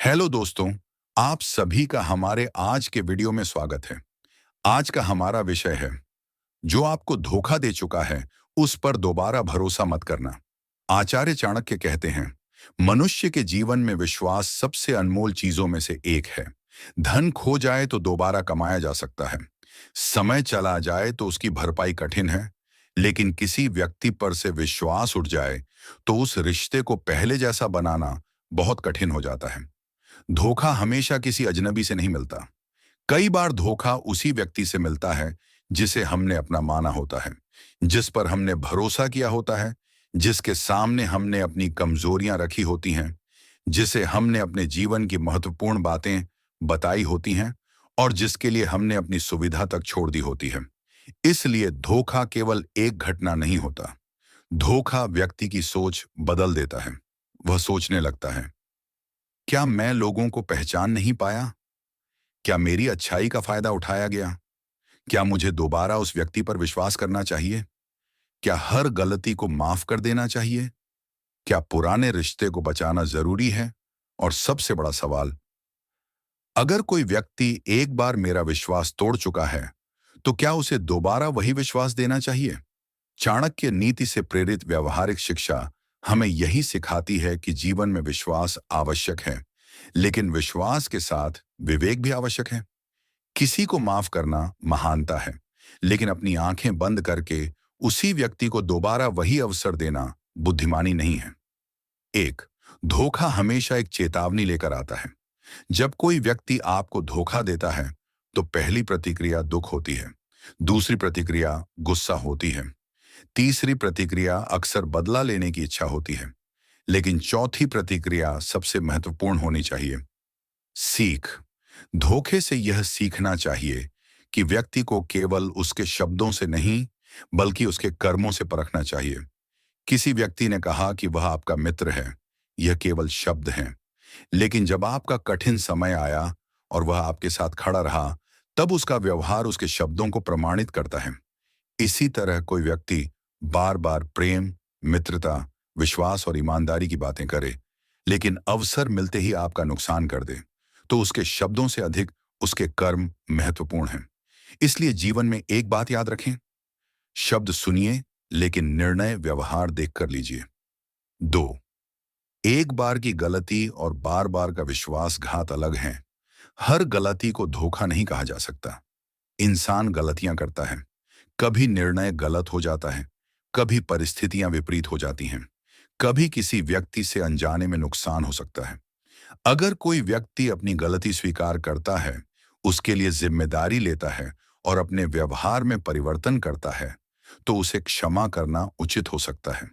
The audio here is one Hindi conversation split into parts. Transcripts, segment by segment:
हेलो दोस्तों, आप सभी का हमारे आज के वीडियो में स्वागत है। आज का हमारा विषय है, जो आपको धोखा दे चुका है, उस पर दोबारा भरोसा मत करना। आचार्य चाणक्य कहते हैं, मनुष्य के जीवन में विश्वास सबसे अनमोल चीजों में से एक है। धन खो जाए तो दोबारा कमाया जा सकता है। समय चला जाए तो उसकी भरपाई कठिन है। लेकिन किसी व्यक्ति पर से विश्वास उठ जाए, तो उस रिश्ते को पहले जैसा बनाना बहुत कठिन हो जाता है। धोखा हमेशा किसी अजनबी से नहीं मिलता। कई बार धोखा उसी व्यक्ति से मिलता है जिसे हमने अपना माना होता है, जिस पर हमने भरोसा किया होता है, जिसके सामने हमने अपनी कमजोरियां रखी होती हैं, जिसे हमने अपने जीवन की महत्वपूर्ण बातें बताई होती हैं और जिसके लिए हमने अपनी सुविधा तक छोड़ दी होती है। इसलिए धोखा केवल एक घटना नहीं होता। धोखा व्यक्ति की सोच बदल देता है। वह सोचने लगता है, क्या मैं लोगों को पहचान नहीं पाया? क्या मेरी अच्छाई का फायदा उठाया गया? क्या मुझे दोबारा उस व्यक्ति पर विश्वास करना चाहिए? क्या हर गलती को माफ कर देना चाहिए? क्या पुराने रिश्ते को बचाना जरूरी है? और सबसे बड़ा सवाल, अगर कोई व्यक्ति एक बार मेरा विश्वास तोड़ चुका है, तो क्या उसे दोबारा वही विश्वास देना चाहिए? चाणक्य नीति से प्रेरित व्यवहारिक शिक्षा हमें यही सिखाती है कि जीवन में विश्वास आवश्यक है, लेकिन विश्वास के साथ विवेक भी आवश्यक है। किसी को माफ करना महानता है, लेकिन अपनी आंखें बंद करके उसी व्यक्ति को दोबारा वही अवसर देना बुद्धिमानी नहीं है। एक, धोखा हमेशा एक चेतावनी लेकर आता है। जब कोई व्यक्ति आपको धोखा देता है, तो पहली प्रतिक्रिया दुख होती है, दूसरी प्रतिक्रिया गुस्सा होती है, तीसरी प्रतिक्रिया अक्सर बदला लेने की इच्छा होती है, लेकिन चौथी प्रतिक्रिया सबसे महत्वपूर्ण होनी चाहिए, सीख। धोखे से यह सीखना चाहिए कि व्यक्ति को केवल उसके शब्दों से नहीं, बल्कि उसके कर्मों से परखना चाहिए। किसी व्यक्ति ने कहा कि वह आपका मित्र है, यह केवल शब्द हैं, लेकिन जब आपका कठिन समय आया और वह आपके साथ खड़ा रहा, तब उसका व्यवहार उसके शब्दों को प्रमाणित करता है। इसी तरह कोई व्यक्ति बार बार प्रेम, मित्रता, विश्वास और ईमानदारी की बातें करे, लेकिन अवसर मिलते ही आपका नुकसान कर दे, तो उसके शब्दों से अधिक उसके कर्म महत्वपूर्ण हैं। इसलिए जीवन में एक बात याद रखें, शब्द सुनिए, लेकिन निर्णय व्यवहार देखकर लीजिए। दो, एक बार की गलती और बार बार का विश्वासघात अलग हैं। हर गलती को धोखा नहीं कहा जा सकता। इंसान गलतियां करता है, कभी निर्णय गलत हो जाता है, कभी परिस्थितियां विपरीत हो जाती हैं, कभी किसी व्यक्ति से अनजाने में नुकसान हो सकता है। अगर कोई व्यक्ति अपनी गलती स्वीकार करता है, उसके लिए जिम्मेदारी लेता है और अपने व्यवहार में परिवर्तन करता है, तो उसे क्षमा करना उचित हो सकता है।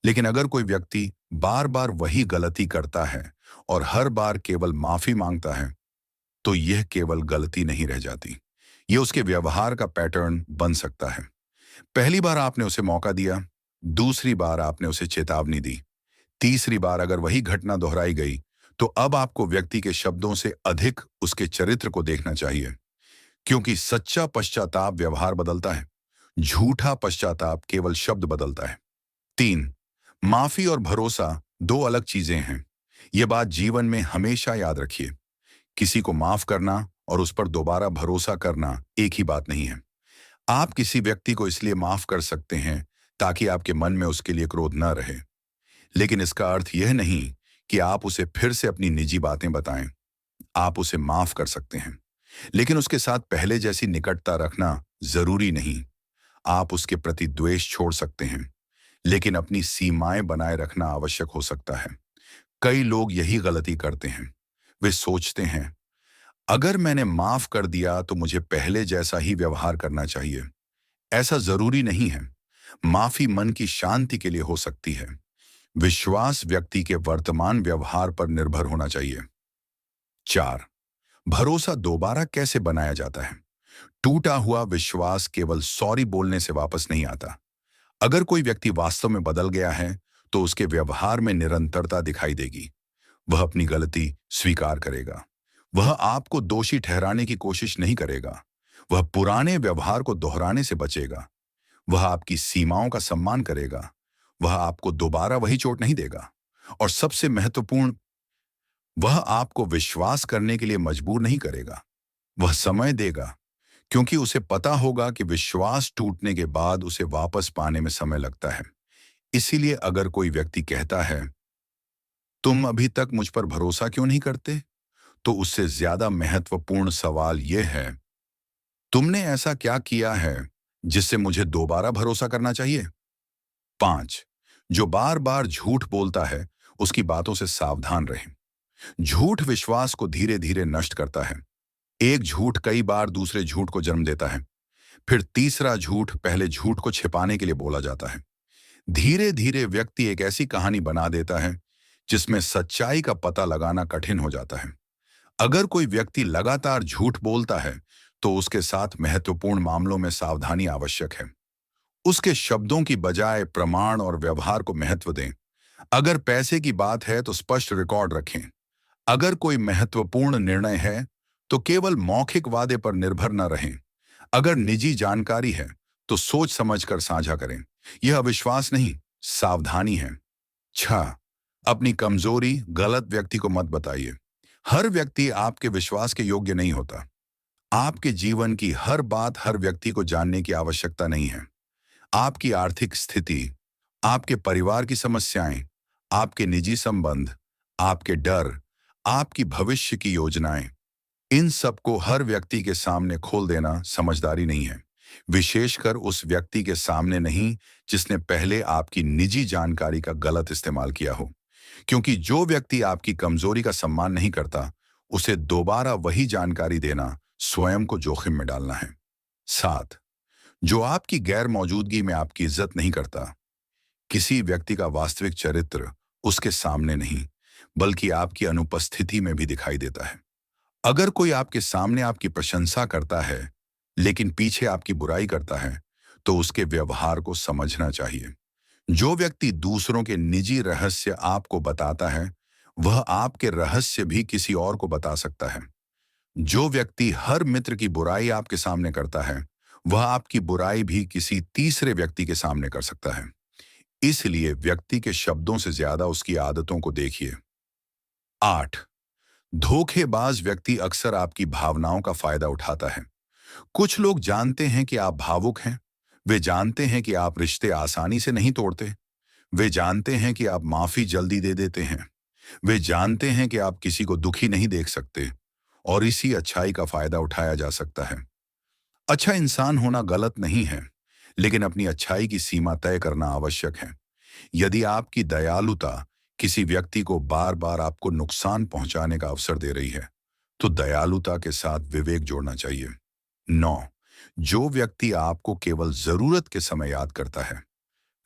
लेकिन अगर कोई व्यक्ति बार बार वही गलती करता है और हर बार केवल माफी मांगता है, तो यह केवल गलती नहीं रह जाती, यह उसके व्यवहार का पैटर्न बन सकता है। पहली बार आपने उसे मौका दिया, दूसरी बार आपने उसे चेतावनी दी, तीसरी बार अगर वही घटना दोहराई गई, तो अब आपको व्यक्ति के शब्दों से अधिक उसके चरित्र को देखना चाहिए, क्योंकि सच्चा पश्चाताप व्यवहार बदलता है, झूठा पश्चाताप केवल शब्द बदलता है। तीन, माफी और भरोसा दो अलग चीजें हैं। यह बात जीवन में हमेशा याद रखिए। किसी को माफ करना और उस पर दोबारा भरोसा करना एक ही बात नहीं है। आप किसी व्यक्ति को इसलिए माफ कर सकते हैं ताकि आपके मन में उसके लिए क्रोध न रहे, लेकिन इसका अर्थ यह नहीं कि आप उसे फिर से अपनी निजी बातें बताएं। आप उसे माफ कर सकते हैं, लेकिन उसके साथ पहले जैसी निकटता रखना जरूरी नहीं। आप उसके प्रति द्वेष छोड़ सकते हैं, लेकिन अपनी सीमाएं बनाए रखना आवश्यक हो सकता है। कई लोग यही गलती करते हैं। वे सोचते हैं, अगर मैंने माफ कर दिया तो मुझे पहले जैसा ही व्यवहार करना चाहिए। ऐसा जरूरी नहीं है। माफी मन की शांति के लिए हो सकती है। विश्वास व्यक्ति के वर्तमान व्यवहार पर निर्भर होना चाहिए। चार, भरोसा दोबारा कैसे बनाया जाता है? टूटा हुआ विश्वास केवल सॉरी बोलने से वापस नहीं आता। अगर कोई व्यक्ति वास्तव में बदल गया है, तो उसके व्यवहार में निरंतरता दिखाई देगी। वह अपनी गलती स्वीकार करेगा। वह आपको दोषी ठहराने की कोशिश नहीं करेगा। वह पुराने व्यवहार को दोहराने से बचेगा। वह आपकी सीमाओं का सम्मान करेगा। वह आपको दोबारा वही चोट नहीं देगा। और सबसे महत्वपूर्ण, वह आपको विश्वास करने के लिए मजबूर नहीं करेगा। वह समय देगा, क्योंकि उसे पता होगा कि विश्वास टूटने के बाद उसे वापस पाने में समय लगता है। इसीलिए अगर कोई व्यक्ति कहता है, तुम अभी तक मुझ पर भरोसा क्यों नहीं करते, तो उससे ज्यादा महत्वपूर्ण सवाल यह है, तुमने ऐसा क्या किया है जिससे मुझे दोबारा भरोसा करना चाहिए? 5, जो बार बार झूठ बोलता है, उसकी बातों से सावधान रहें। झूठ विश्वास को धीरे धीरे नष्ट करता है। एक झूठ कई बार दूसरे झूठ को जन्म देता है। फिर तीसरा झूठ पहले झूठ को छिपाने के लिए बोला जाता है। धीरे धीरे व्यक्ति एक ऐसी कहानी बना देता है जिसमें सच्चाई का पता लगाना कठिन हो जाता है। अगर कोई व्यक्ति लगातार झूठ बोलता है, तो उसके साथ महत्वपूर्ण मामलों में सावधानी आवश्यक है। उसके शब्दों की बजाय प्रमाण और व्यवहार को महत्व दें। अगर पैसे की बात है तो स्पष्ट रिकॉर्ड रखें। अगर कोई महत्वपूर्ण निर्णय है तो केवल मौखिक वादे पर निर्भर न रहें। अगर निजी जानकारी है तो सोच समझकर साझा करें। यह अविश्वास नहीं, सावधानी है। 6, अपनी कमजोरी गलत व्यक्ति को मत बताइए। हर व्यक्ति आपके विश्वास के योग्य नहीं होता। आपके जीवन की हर बात हर व्यक्ति को जानने की आवश्यकता नहीं है। आपकी आर्थिक स्थिति, आपके परिवार की समस्याएं, आपके निजी संबंध, आपके डर, आपकी भविष्य की योजनाएं, इन सबको हर व्यक्ति के सामने खोल देना समझदारी नहीं है। विशेषकर उस व्यक्ति के सामने नहीं जिसने पहले आपकी निजी जानकारी का गलत इस्तेमाल किया हो। क्योंकि जो व्यक्ति आपकी कमजोरी का सम्मान नहीं करता, उसे दोबारा वही जानकारी देना स्वयं को जोखिम में डालना है। 7, जो आपकी गैर मौजूदगी में आपकी इज्जत नहीं करता। किसी व्यक्ति का वास्तविक चरित्र उसके सामने नहीं, बल्कि आपकी अनुपस्थिति में भी दिखाई देता है। अगर कोई आपके सामने आपकी प्रशंसा करता है, लेकिन पीछे आपकी बुराई करता है, तो उसके व्यवहार को समझना चाहिए। जो व्यक्ति दूसरों के निजी रहस्य आपको बताता है, वह आपके रहस्य भी किसी और को बता सकता है। जो व्यक्ति हर मित्र की बुराई आपके सामने करता है, वह आपकी बुराई भी किसी तीसरे व्यक्ति के सामने कर सकता है। इसलिए व्यक्ति के शब्दों से ज्यादा उसकी आदतों को देखिए। 8, धोखेबाज व्यक्ति अक्सर आपकी भावनाओं का फायदा उठाता है। कुछ लोग जानते हैं कि आप भावुक हैं। वे जानते हैं कि आप रिश्ते आसानी से नहीं तोड़ते। वे जानते हैं कि आप माफी जल्दी दे देते हैं। वे जानते हैं कि आप किसी को दुखी नहीं देख सकते, और इसी अच्छाई का फायदा उठाया जा सकता है। अच्छा इंसान होना गलत नहीं है, लेकिन अपनी अच्छाई की सीमा तय करना आवश्यक है। यदि आपकी दयालुता किसी व्यक्ति को बार बार आपको नुकसान पहुंचाने का अवसर दे रही है, तो दयालुता के साथ विवेक जोड़ना चाहिए। 9, जो व्यक्ति आपको केवल जरूरत के समय याद करता है।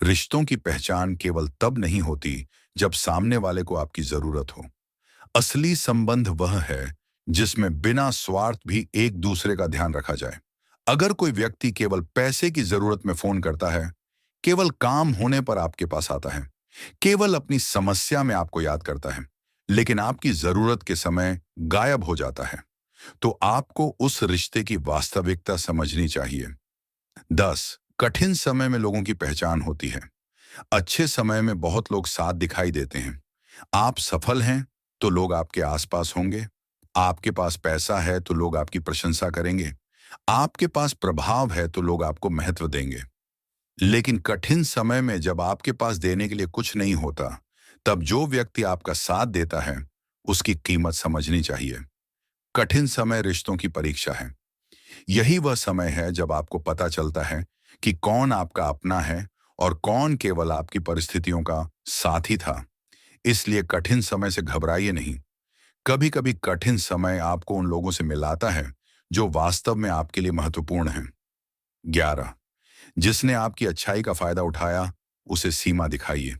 रिश्तों की पहचान केवल तब नहीं होती जब सामने वाले को आपकी जरूरत हो। असली संबंध वह है जिसमें बिना स्वार्थ भी एक दूसरे का ध्यान रखा जाए। अगर कोई व्यक्ति केवल पैसे की जरूरत में फोन करता है, केवल काम होने पर आपके पास आता है, केवल अपनी समस्या में आपको याद करता है, लेकिन आपकी जरूरत के समय गायब हो जाता है, तो आपको उस रिश्ते की वास्तविकता समझनी चाहिए। 10, कठिन समय में लोगों की पहचान होती है। अच्छे समय में बहुत लोग साथ दिखाई देते हैं। आप सफल हैं तो लोग आपके आसपास होंगे। आपके पास पैसा है तो लोग आपकी प्रशंसा करेंगे। आपके पास प्रभाव है तो लोग आपको महत्व देंगे। लेकिन कठिन समय में जब आपके पास देने के लिए कुछ नहीं होता, तब जो व्यक्ति आपका साथ देता है, उसकी कीमत समझनी चाहिए। कठिन समय रिश्तों की परीक्षा है। यही वह समय है जब आपको पता चलता है कि कौन आपका अपना है और कौन केवल आपकी परिस्थितियों का साथी था। इसलिए कठिन समय से घबराइए नहीं। कभी कभी कठिन समय आपको उन लोगों से मिलाता है जो वास्तव में आपके लिए महत्वपूर्ण हैं। 11, जिसने आपकी अच्छाई का फायदा उठाया, उसे सीमा दिखाइए।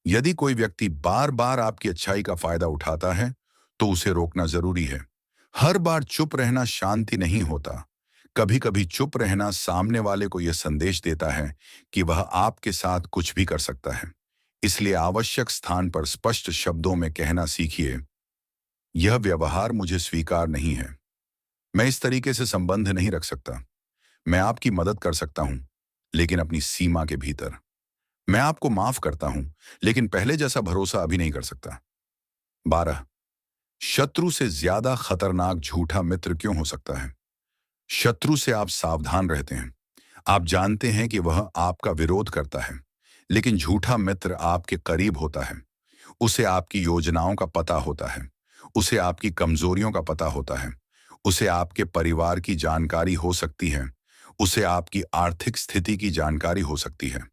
यदि कोई व्यक्ति बार बार आपकी अच्छाई का फायदा उठाता है, तो उसे रोकना जरूरी है। हर बार चुप रहना शांति नहीं होता। कभी कभी चुप रहना सामने वाले को यह संदेश देता है कि वह आपके साथ कुछ भी कर सकता है। इसलिए आवश्यक स्थान पर स्पष्ट शब्दों में कहना सीखिए, यह व्यवहार मुझे स्वीकार नहीं है। मैं इस तरीके से संबंध नहीं रख सकता। मैं आपकी मदद कर सकता हूं, लेकिन अपनी सीमा के भीतर। मैं आपको माफ करता हूं, लेकिन पहले जैसा भरोसा अभी नहीं कर सकता। 12, शत्रु से ज्यादा खतरनाक झूठा मित्र क्यों हो सकता है? शत्रु से आप सावधान रहते हैं। आप जानते हैं कि वह आपका विरोध करता है, लेकिन झूठा मित्र आपके करीब होता है। उसे आपकी योजनाओं का पता होता है। उसे आपकी कमजोरियों का पता होता है। उसे आपके परिवार की जानकारी हो सकती है। उसे आपकी आर्थिक स्थिति की जानकारी हो सकती है।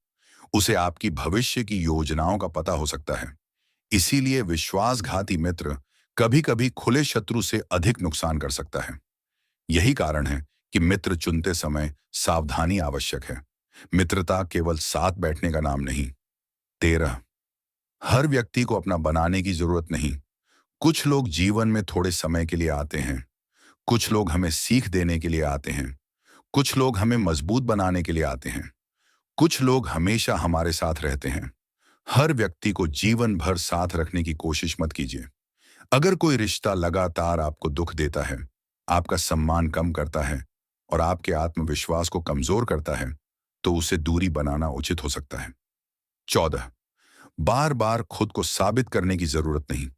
उसे आपकी भविष्य की योजनाओं का पता हो सकता है। इसीलिए विश्वासघाती मित्र कभी-कभी खुले शत्रु से अधिक नुकसान कर सकता है। यही कारण है कि मित्र चुनते समय सावधानी आवश्यक है। मित्रता केवल साथ बैठने का नाम नहीं। 13, हर व्यक्ति को अपना बनाने की जरूरत नहीं। कुछ लोग जीवन में थोड़े समय के लिए आते हैं। कुछ लोग हमें सीख देने के लिए आते हैं। कुछ लोग हमें मजबूत बनाने के लिए आते हैं। कुछ लोग हमेशा हमारे साथ रहते हैं। हर व्यक्ति को जीवन भर साथ रखने की कोशिश मत कीजिए। अगर कोई रिश्ता लगातार आपको दुख देता है, आपका सम्मान कम करता है और आपके आत्मविश्वास को कमजोर करता है, तो उसे दूरी बनाना उचित हो सकता है। 14, बार बार खुद को साबित करने की जरूरत नहीं।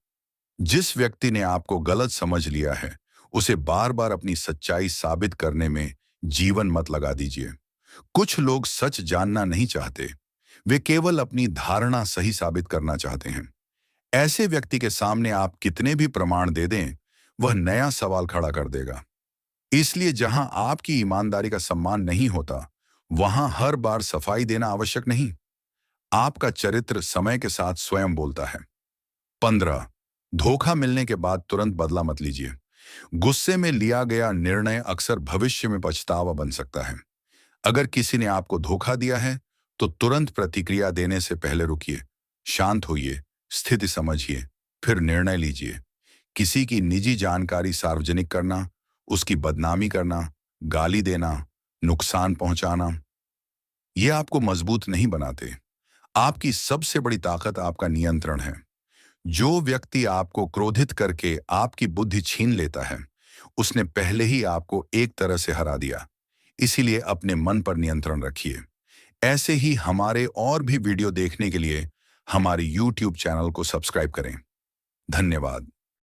जिस व्यक्ति ने आपको गलत समझ लिया है, उसे बार बार अपनी सच्चाई साबित करने में जीवन मत लगा दीजिए। कुछ लोग सच जानना नहीं चाहते, वे केवल अपनी धारणा सही साबित करना चाहते हैं। ऐसे व्यक्ति के सामने आप कितने भी प्रमाण दे दें, वह नया सवाल खड़ा कर देगा। इसलिए जहां आपकी ईमानदारी का सम्मान नहीं होता, वहां हर बार सफाई देना आवश्यक नहीं। आपका चरित्र समय के साथ स्वयं बोलता है। 15, धोखा मिलने के बाद तुरंत बदला मत लीजिए। गुस्से में लिया गया निर्णय अक्सर भविष्य में पछतावा बन सकता है। अगर किसी ने आपको धोखा दिया है, तो तुरंत प्रतिक्रिया देने से पहले रुकिए, शांत होइए, स्थिति समझिए, फिर निर्णय लीजिए। किसी की निजी जानकारी सार्वजनिक करना, उसकी बदनामी करना, गाली देना, नुकसान पहुंचाना, ये आपको मजबूत नहीं बनाते। आपकी सबसे बड़ी ताकत आपका नियंत्रण है। जो व्यक्ति आपको क्रोधित करके आपकी बुद्धि छीन लेता है, उसने पहले ही आपको एक तरह से हरा दिया। इसीलिए अपने मन पर नियंत्रण रखिए। ऐसे ही हमारे और भी वीडियो देखने के लिए हमारे YouTube चैनल को सब्सक्राइब करें। धन्यवाद।